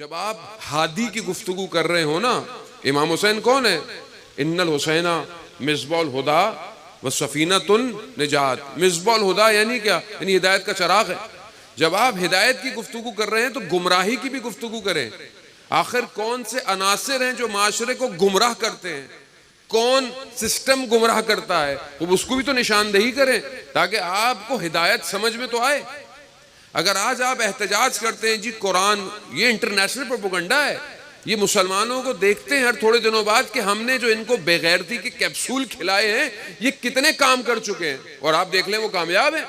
جب آپ ہادی کی گفتگو کر رہے ہو نا، امام حسین کون ہے؟ ان الحسین مصباح الہدا و سفینۃ النجات۔ مصباح الہدا یعنی کیا؟ یعنی ہدایت کا چراغ ہے۔ جب آپ ہدایت کی گفتگو کر رہے ہیں تو گمراہی کی بھی گفتگو کریں۔ آخر کون سے عناصر ہیں جو معاشرے کو گمراہ کرتے ہیں؟ کون سسٹم گمراہ کرتا ہے؟ وہ اس کو بھی تو نشاندہی کریں تاکہ آپ کو ہدایت سمجھ میں تو آئے۔ اگر آج آپ احتجاج کرتے ہیں جی قرآن، یہ انٹرنیشنل پروپیگنڈا ہے، یہ مسلمانوں کو دیکھتے ہیں ہر تھوڑے دنوں بعد کہ ہم نے جو ان کو بے غیرتی کے کیپسول کھلائے ہیں یہ کتنے کام کر چکے ہیں، اور آپ دیکھ لیں وہ کامیاب ہیں۔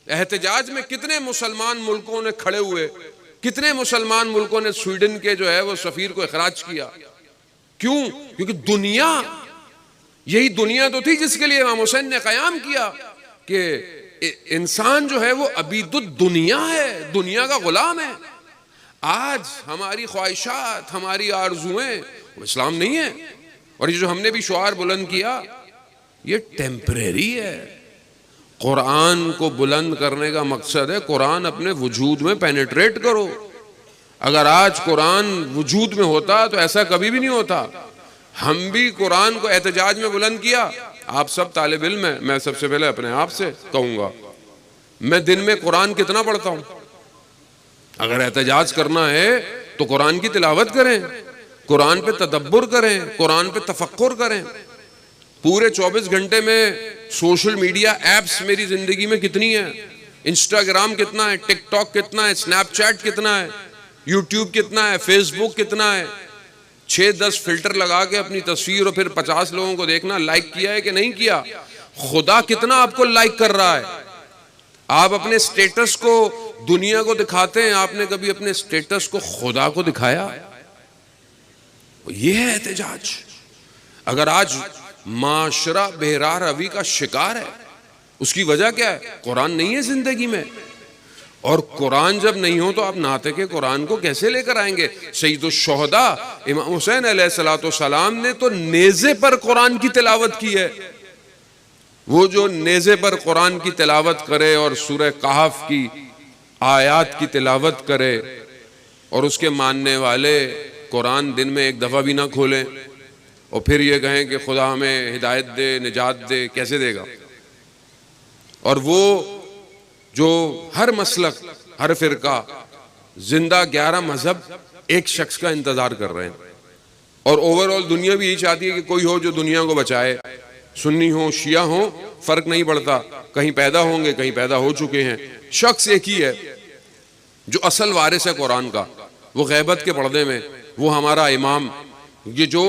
احتجاج میں کتنے مسلمان ملکوں نے کھڑے ہوئے، کتنے مسلمان ملکوں نے سویڈن کے جو ہے وہ سفیر کو اخراج کیا۔ کیوں؟ کیونکہ دنیا، یہی دنیا تو تھی جس کے لیے امام حسین نے قیام کیا کہ انسان جو ہے وہ عبید الدنیا ہے، دنیا کا غلام ہے۔ آج ہماری خواہشات، ہماری آرزویں وہ اسلام نہیں ہے، اور یہ جو ہم نے بھی شعار بلند کیا یہ ٹیمپریری ہے۔ قرآن کو بلند کرنے کا مقصد ہے قرآن اپنے وجود میں پینیٹریٹ کرو۔ اگر آج قرآن وجود میں ہوتا تو ایسا کبھی بھی نہیں ہوتا۔ ہم بھی قرآن کو احتجاج میں بلند کیا۔ آپ سب طالب علم ہیں، میں سب سے پہلے اپنے آپ سے کہوں گا میں دن میں قرآن کتنا پڑھتا ہوں؟ اگر احتجاج کرنا ہے تو قرآن کی تلاوت کریں، قرآن پہ تدبر کریں، قرآن پہ تفکر کریں۔ پورے 24 گھنٹے میں سوشل میڈیا ایپس میری زندگی میں کتنی ہیں؟ انسٹاگرام کتنا ہے، ٹک ٹاک کتنا ہے، اسنیپ چیٹ کتنا ہے، یوٹیوب کتنا ہے، فیس بک کتنا ہے؟ 6-10 فلٹر لگا کے اپنی تصویر اور پھر 50 لوگوں کو دیکھنا لائک کیا ہے کہ نہیں کیا۔ خدا کتنا آپ کو لائک کر رہا ہے؟ آپ اپنے سٹیٹس کو دنیا کو دکھاتے ہیں، آپ نے کبھی اپنے سٹیٹس کو خدا کو دکھایا؟ یہ ہے احتجاج۔ اگر آج معاشرہ بہرا روی کا شکار ہے، اس کی وجہ کیا ہے؟ قرآن نہیں ہے زندگی میں، اور قرآن جب نہیں ہو تو آپ ناطق قرآن کو کیسے لے کر آئیں گے؟ سید الشہداء امام حسین علیہ السلام نے تو نیزے پر قرآن کی تلاوت کی ہے۔ وہ جو نیزے پر قرآن کی تلاوت کرے اور سورہ کہف کی آیات کی تلاوت کرے، اور اس کے ماننے والے قرآن دن میں ایک دفعہ بھی نہ کھولیں اور پھر یہ کہیں کہ خدا ہمیں ہدایت دے، نجات دے، کیسے دے گا؟ اور وہ جو ہر مسلک، ہر فرقہ، زندہ 11 مذہب ایک شخص کا انتظار کر رہے ہیں، اور اوورآل دنیا بھی یہی چاہتی ہے کہ کوئی ہو جو دنیا کو بچائے۔ سنی ہو، شیعہ ہو، فرق نہیں پڑتا، کہیں پیدا ہوں گے، کہیں پیدا ہو چکے ہیں، شخص ایک ہی ہے جو اصل وارث ہے قرآن کا، وہ غیبت کے پردے میں، وہ ہمارا امام، یہ جو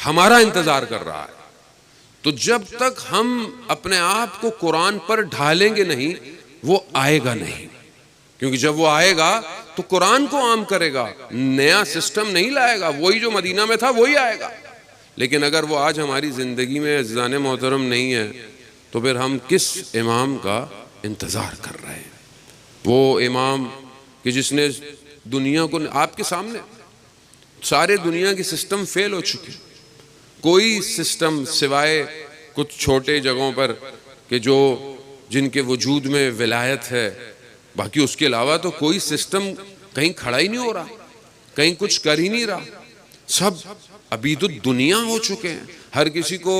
ہمارا انتظار کر رہا ہے۔ تو جب تک ہم اپنے آپ کو قرآن پر ڈھالیں گے نہیں، وہ آئے گا نہیں، کیونکہ جب وہ آئے گا تو قرآن کو عام کرے گا، نیا سسٹم نہیں لائے گا، وہی جو مدینہ میں تھا وہی آئے گا۔ لیکن اگر وہ آج ہماری زندگی میں عزیزان محترم نہیں ہے تو پھر ہم کس امام کا انتظار کر رہے ہیں؟ وہ امام کہ جس نے دنیا کو، آپ کے سامنے سارے دنیا کے سسٹم فیل ہو چکے، کوئی سسٹم سوائے کچھ چھوٹے جگہوں پر کہ جو جن کے وجود میں ولایت ہے، باقی اس کے علاوہ تو کوئی سسٹم کہیں کھڑا ہی نہیں ہو رہا، کہیں کچھ کر ہی نہیں رہا، سب عبید الدنیا ہو چکے ہیں۔ ہر کسی کو،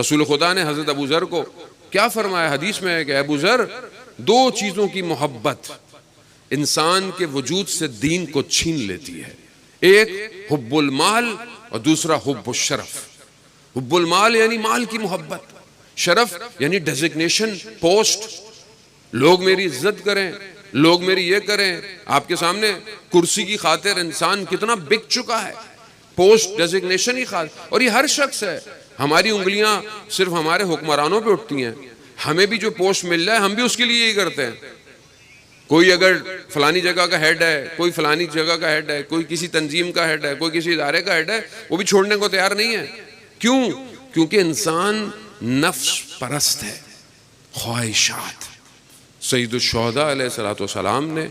رسول خدا نے حضرت ابو ذر کو کیا فرمایا؟ حدیث میں ہے کہ ابو ذر، 2 چیزوں کی محبت انسان کے وجود سے دین کو چھین لیتی ہے، ایک حب المال اور دوسرا حب الشرف۔ حب المال یعنی مال کی محبت، شرف یعنی ڈیزگنیشن، پوسٹ، لوگ میری عزت کریں، لوگ میری یہ کریں۔ آپ کے سامنے کرسی کی خاطر انسان کتنا بک چکا ہے، پوسٹ، ڈیزگنیشن ہی خاطر، اور یہ ہر شخص ہے۔ ہماری انگلیاں صرف ہمارے حکمرانوں پہ اٹھتی ہیں، ہمیں بھی جو پوسٹ مل جائے ہم بھی اس کے لیے یہی کرتے ہیں۔ کوئی اگر فلانی جگہ کا ہیڈ ہے، کوئی فلانی جگہ کا ہیڈ ہے، کوئی کسی تنظیم کا ہیڈ ہے، کوئی کسی ادارے کا ہیڈ ہے، وہ بھی چھوڑنے کو تیار نہیں ہے۔ کیوں؟ کیونکہ انسان نفس پرست ہے، خواہشات۔ سید الشہداء علیہ السلام نے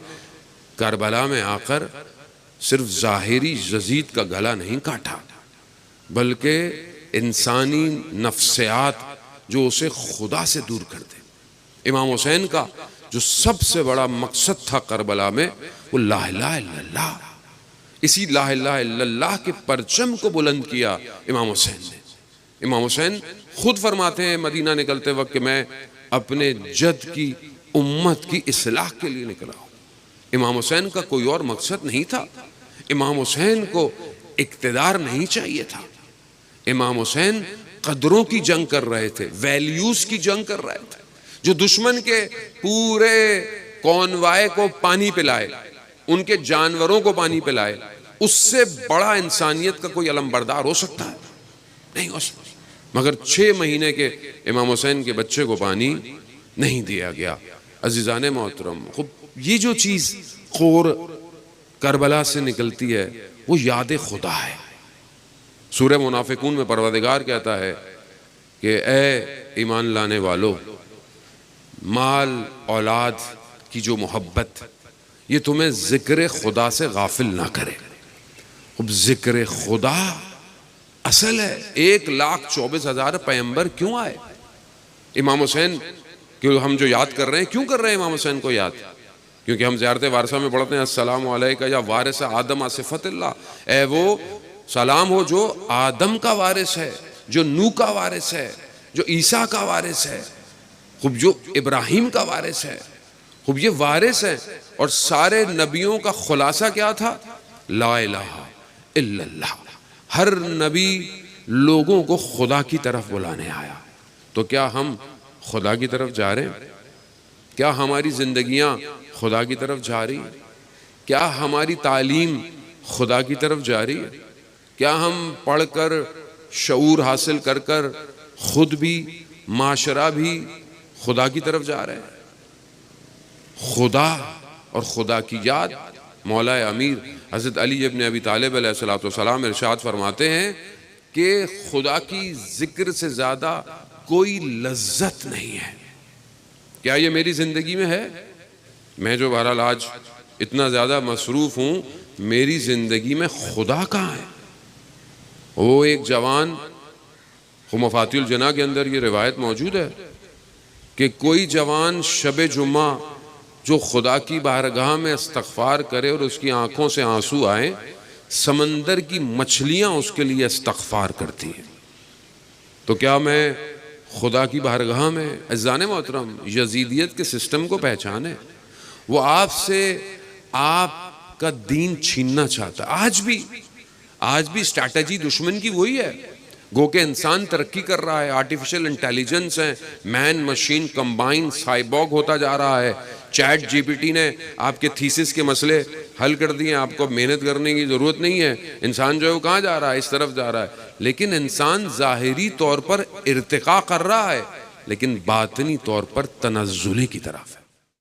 کربلا میں آ کر صرف ظاہری یزید کا گلا نہیں کاٹا، بلکہ انسانی نفسیات جو اسے خدا سے دور کر دے۔ امام حسین کا جو سب سے بڑا مقصد تھا کربلا میں، وہ لا الہ الا اللہ، اسی لا الہ الا اللہ کے پرچم کو بلند کیا امام حسین نے۔ امام حسین خود فرماتے ہیں مدینہ نکلتے وقت کہ میں اپنے جد کی امت کی اصلاح کے لیے نکلا ہوں۔ امام حسین کا کوئی اور مقصد نہیں تھا، امام حسین کو اقتدار نہیں چاہیے تھا، امام حسین قدروں کی جنگ کر رہے تھے، ویلیوز کی جنگ کر رہے تھے۔ جو دشمن کے پورے کونوائے کو پانی پلائے، ان کے جانوروں کو پانی پلائے، اس سے بڑا انسانیت کا کوئی علم بردار ہو سکتا ہے؟ نہیں ہو سکتا۔ مگر 6 مہینے کے امام حسین کے بچے کو پانی نہیں دیا گیا۔ عزیزان محترم، یہ جو چیز خور کربلا سے نکلتی ہے وہ یاد خدا ہے۔ سورہ منافقون میں پروردگار کہتا ہے کہ اے ایمان لانے والو، مال اولاد کی جو محبت یہ تمہیں ذکر خدا سے غافل نہ کرے۔ اب ذکر خدا اصل ہے۔ 1,24,000 پیغمبر کیوں آئے؟ امام حسین کہ ہم جو یاد کر رہے ہیں، کیوں کر رہے ہیں امام حسین کو یاد؟ کیونکہ ہم زیارت وارثہ میں پڑھتے ہیں السلام علیکہ یا وارث آدم صفت اللہ، اے وہ سلام ہو جو آدم کا وارث ہے، جو نوح کا وارث ہے، جو عیسیٰ کا وارث ہے، خوب جو ابراہیم کا وارث ہے، خوب یہ وارث ہے۔ اور سارے نبیوں کا خلاصہ کیا تھا؟ لا الہ الا اللہ۔ ہر نبی لوگوں کو خدا کی طرف بلانے آیا۔ تو کیا ہم خدا کی طرف جا رہے ہیں؟ کیا ہماری زندگیاں خدا کی طرف جا رہی ہیں؟ کیا ہماری تعلیم خدا کی طرف جا رہی ہے؟ کیا ہم پڑھ کر شعور حاصل کر کر خود بھی معاشرہ بھی خدا کی طرف جا رہے ہیں؟ خدا اور خدا کی یاد، مولا امیر حضرت علی ابن ابی طالب علیہ السلام ارشاد فرماتے ہیں کہ خدا کی ذکر سے زیادہ کوئی لذت نہیں ہے۔ کیا یہ میری زندگی میں ہے؟ میں جو بہرحال آج اتنا زیادہ مصروف ہوں، میری زندگی میں خدا کہاں ہے؟ وہ ایک جوان، مفاتیح الجناح کے اندر یہ روایت موجود ہے کہ کوئی جوان شب جمعہ جو خدا کی بارگاہ میں استغفار کرے اور اس کی آنکھوں سے آنسو آئیں، سمندر کی مچھلیاں اس کے لیے استغفار کرتی ہیں۔ تو کیا میں خدا کی بارگاہ میں؟ عزیزان محترم، یزیدیت کے سسٹم کو پہچانے، وہ آپ سے آپ کا دین چھیننا چاہتا ہے۔ آج بھی اسٹریٹجی دشمن کی وہی ہے۔ گو کہ انسان ترقی کر رہا ہے، آرٹیفیشل انٹیلیجنس ہے، مین مشین کمبائن سائبورگ ہوتا جا رہا ہے۔ چیٹ جی پی ٹی نے آپ کے تھیسس کے مسئلے حل کر دیے، آپ کو محنت کرنے کی ضرورت نہیں ہے۔ انسان جو ہے وہ کہاں جا رہا ہے؟ اس طرف جا رہا ہے۔ لیکن انسان ظاہری طور پر ارتقاء کر رہا ہے، لیکن باطنی طور پر تنزلی کی طرف ہے۔